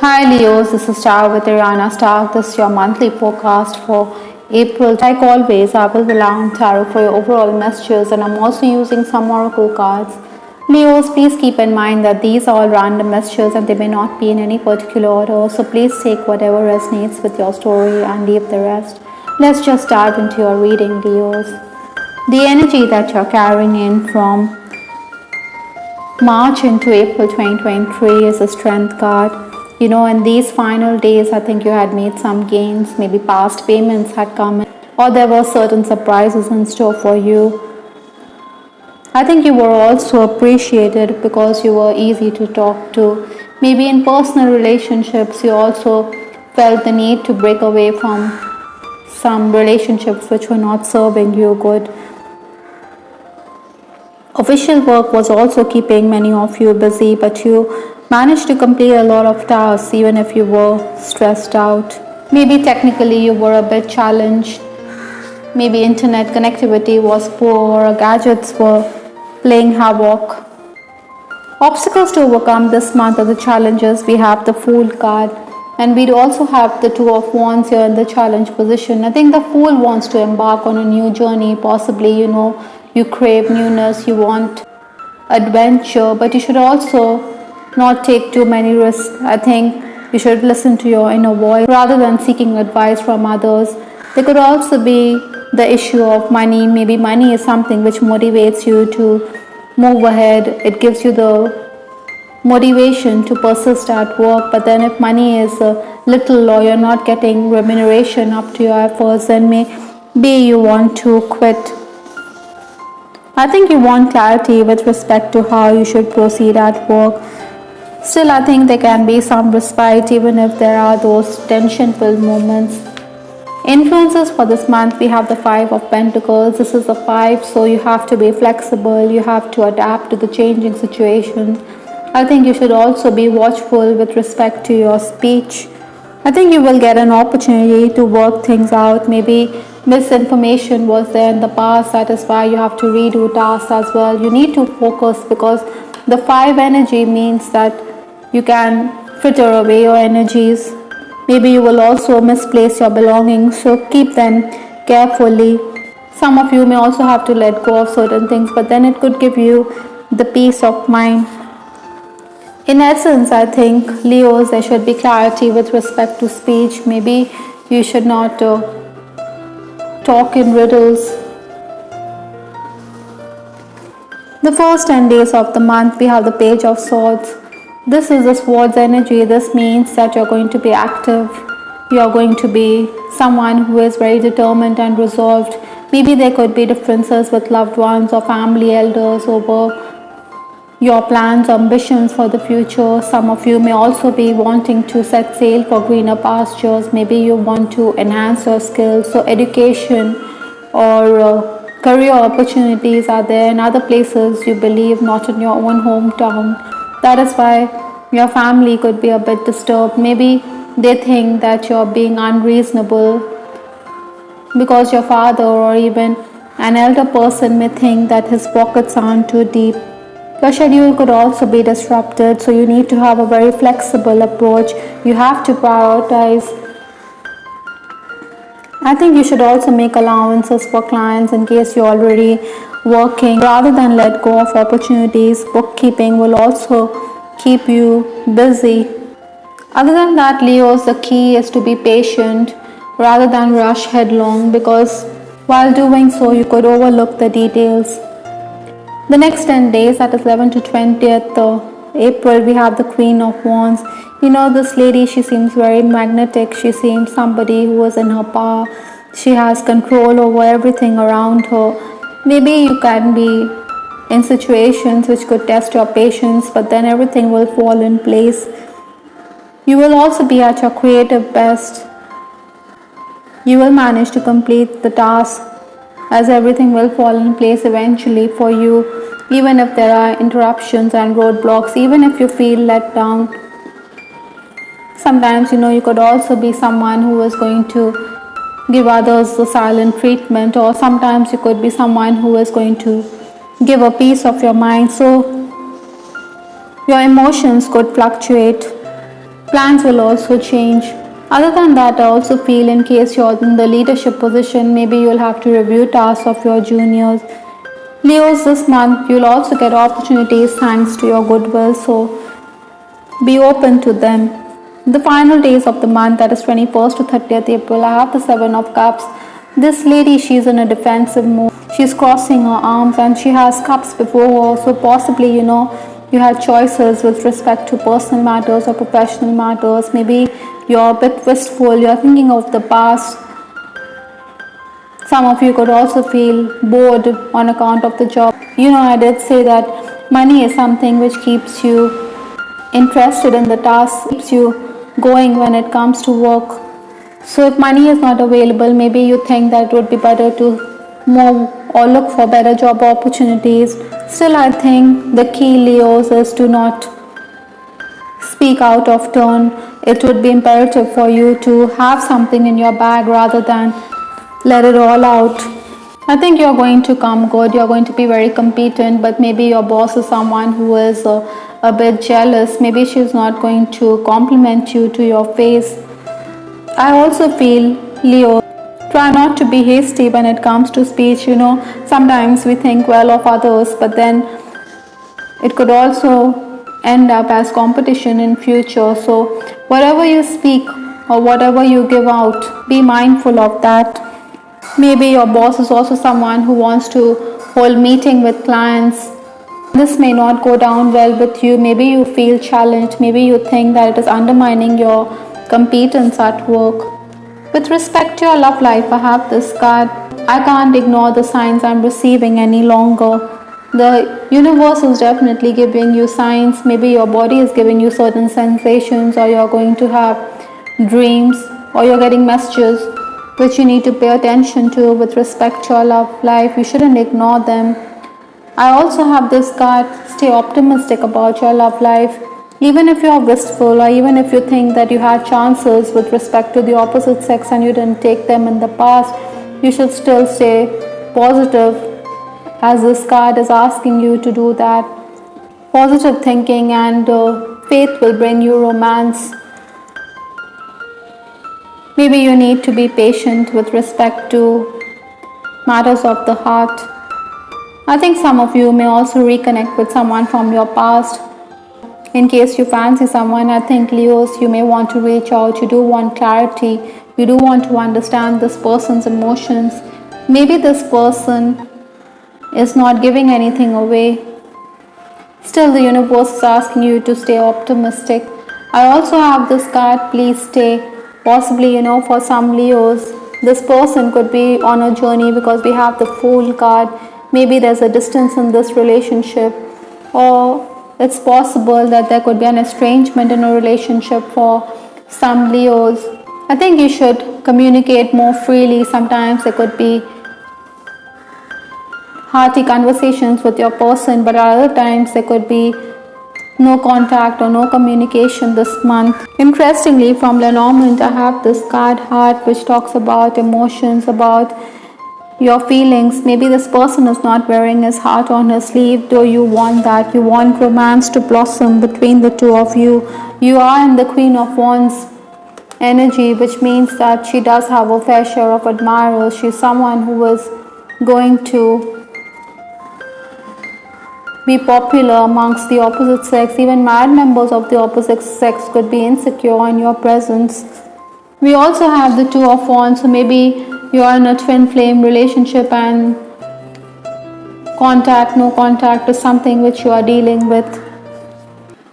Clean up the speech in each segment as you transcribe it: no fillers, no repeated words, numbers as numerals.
Hi Leos, this is Star with Ariana Star. This is your monthly forecast for April. Like always, I will rely on tarot for your overall messages, and I'm also using some oracle cards. Leos, please keep in mind that these are all random messages and they may not be in any particular order, so please take whatever resonates with your story and leave the rest. Let's just dive into your reading, Leos. The energy that you're carrying in from March into April 2023 is a strength card. In these final days, I think you had made some gains, maybe past payments had come in, or there were certain surprises in store for you. I think you were also appreciated because you were easy to talk to. Maybe in personal relationships, you also felt the need to break away from some relationships which were not serving you good. Official work was also keeping many of you busy, but you managed to complete a lot of tasks even if you were stressed out. Maybe technically you were a bit challenged. Maybe internet connectivity was poor or gadgets were playing havoc. Obstacles to overcome this month are the challenges. We have the Fool card, and we also have the Two of Wands here in the challenge position. I think the Fool wants to embark on a new journey. Possibly, you crave newness, you want adventure, but you should also not take too many risks. I think you should listen to your inner voice rather than seeking advice from others. There could also be the issue of money. Maybe money is something which motivates you to move ahead. It gives you the motivation to persist at work, but then if money is little or you're not getting remuneration up to your efforts, then maybe you want to quit. I think you want clarity with respect to how you should proceed at work. Still, I think there can be some respite even if there are those tension-filled moments. Influences for this month, we have the Five of Pentacles. This is a 5, so you have to be flexible. You have to adapt to the changing situation. I think you should also be watchful with respect to your speech. I think you will get an opportunity to work things out. Maybe misinformation was there in the past. That is why you have to redo tasks as well. You need to focus because the 5 energy means that you can fritter away your energies. Maybe you will also misplace your belongings, so keep them carefully. Some of you may also have to let go of certain things, but then it could give you the peace of mind. In essence, I think, Leos, there should be clarity with respect to speech. Maybe you should not talk in riddles. The first 10 days of the month, we have the Page of Swords. This is the Swords energy. This means that you're going to be active. You're going to be someone who is very determined and resolved. Maybe there could be differences with loved ones or family elders over your plans, ambitions for the future. Some of you may also be wanting to set sail for greener pastures. Maybe you want to enhance your skills. So education or career opportunities are there in other places you believe, not in your own hometown. That is why your family could be a bit disturbed. Maybe they think that you're being unreasonable because your father or even an elder person may think that his pockets aren't too deep. Your schedule could also be disrupted, so you need to have a very flexible approach. You have to prioritize. I think you should also make allowances for clients in case you're already working rather than let go of opportunities. Bookkeeping will also keep you busy. Other than that, Leos, the key is to be patient rather than rush headlong, because while doing so you could overlook the details. The next 10 days, that is 11 to 20th April, we have the Queen of Wands. This lady, she seems very magnetic. She seems somebody who is in her power. She has control over everything around her. Maybe you can be in situations which could test your patience, but then everything will fall in place. You will also be at your creative best. You will manage to complete the task, as everything will fall in place eventually for you, even if there are interruptions and roadblocks, even if you feel let down. Sometimes, you could also be someone who is going to give others the silent treatment, or sometimes you could be someone who is going to give a piece of your mind. So your emotions could fluctuate. Plans will also change. Other than that, I also feel in case you're in the leadership position, maybe you'll have to review tasks of your juniors. Leos, this month you'll also get opportunities thanks to your goodwill, so be open to them. The final days of the month, that is 21st to 30th April, I have the Seven of Cups. This lady, she's in a defensive mood. She's crossing her arms and she has cups before her, so possibly, you had choices with respect to personal matters or professional matters. Maybe you're a bit wistful, you're thinking of the past. Some of you could also feel bored on account of the job. I did say that money is something which keeps you interested in the task, keeps you going when it comes to work. So if money is not available, maybe you think that it would be better to move or look for better job opportunities. Still, I think the key, Leos, is to not speak out of turn. It would be imperative for you to have something in your bag rather than let it all out. I think you're going to come good, you're going to be very competent, but maybe your boss is someone who is a bit jealous. Maybe she's not going to compliment you to your face. I also feel, Leo, try not to be hasty when it comes to speech. Sometimes we think well of others, but then it could also end up as competition in future. So whatever you speak or whatever you give out, be mindful of that. Maybe your boss is also someone who wants to hold meeting with clients. This may not go down well with you. Maybe you feel challenged. Maybe you think that it is undermining your competence at work. With respect to your love life, I have this card. I can't ignore the signs I'm receiving any longer. The universe is definitely giving you signs. Maybe your body is giving you certain sensations, or you're going to have dreams, or you're getting messages which you need to pay attention to with respect to your love life. You shouldn't ignore them. I also have this card, stay optimistic about your love life. Even if you're wistful, or even if you think that you had chances with respect to the opposite sex and you didn't take them in the past, you should still stay positive, as this card is asking you to do that. Positive thinking and faith will bring you romance. Maybe you need to be patient with respect to matters of the heart. I think some of you may also reconnect with someone from your past. In case you fancy someone, I think, Leos, you may want to reach out. You do want clarity. You do want to understand this person's emotions. Maybe this person is not giving anything away. Still, the universe is asking you to stay optimistic. I also have this card, please stay. Possibly, for some Leos, this person could be on a journey because we have the Fool card. Maybe there's a distance in this relationship, or it's possible that there could be an estrangement in a relationship for some Leos. I think you should communicate more freely. Sometimes there could be hearty conversations with your person, but at other times there could be no contact or no communication this month. Interestingly, from Lenormand, I have this card, Heart, which talks about emotions, about your feelings. Maybe this person is not wearing his heart on his sleeve, though you want that. You want romance to blossom between the two of you. You are in the Queen of Wands energy, which means that she does have a fair share of admirers. She's someone who is going to be popular amongst the opposite sex. Even married members of the opposite sex could be insecure in your presence. We also have the Two of Wands, so maybe you are in a twin flame relationship and no contact is something which you are dealing with.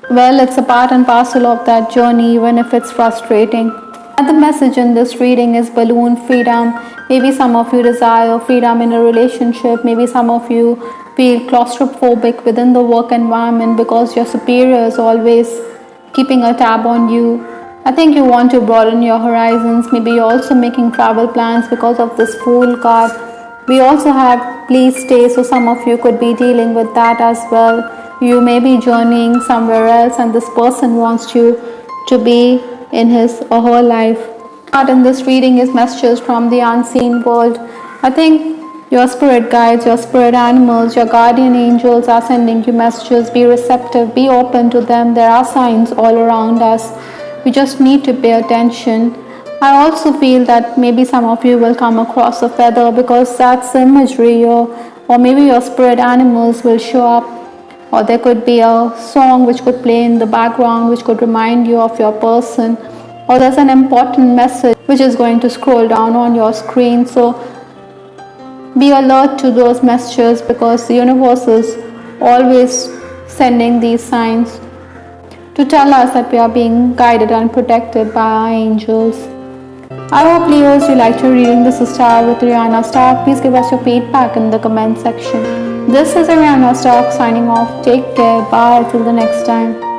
Well, it's a part and parcel of that journey, even if it's frustrating. The message in this reading is balloon freedom. Maybe some of you desire freedom in a relationship. Maybe some of you feel claustrophobic within the work environment because your superior is always keeping a tab on you. I think you want to broaden your horizons. Maybe you're also making travel plans because of this Fool card. We also have please stay, so some of you could be dealing with that as well. You may be journeying somewhere else and this person wants you to be in his or her life. Part in this reading is messages from the unseen world. I think your spirit guides, your spirit animals, your guardian angels are sending you messages. Be receptive, be open to them. There are signs all around us. You just need to pay attention. I also feel that maybe some of you will come across a feather because that's the imagery, or maybe your spirit animals will show up, or there could be a song which could play in the background which could remind you of your person, or there's an important message which is going to scroll down on your screen. So be alert to those messages because the universe is always sending these signs to tell us that we are being guided and protected by our angels. I hope, Leos, you liked your reading. This is Star with Ariana Stark. Please give us your feedback in the comment section. This is Ariana Stark signing off. Take care. Bye. Till the next time.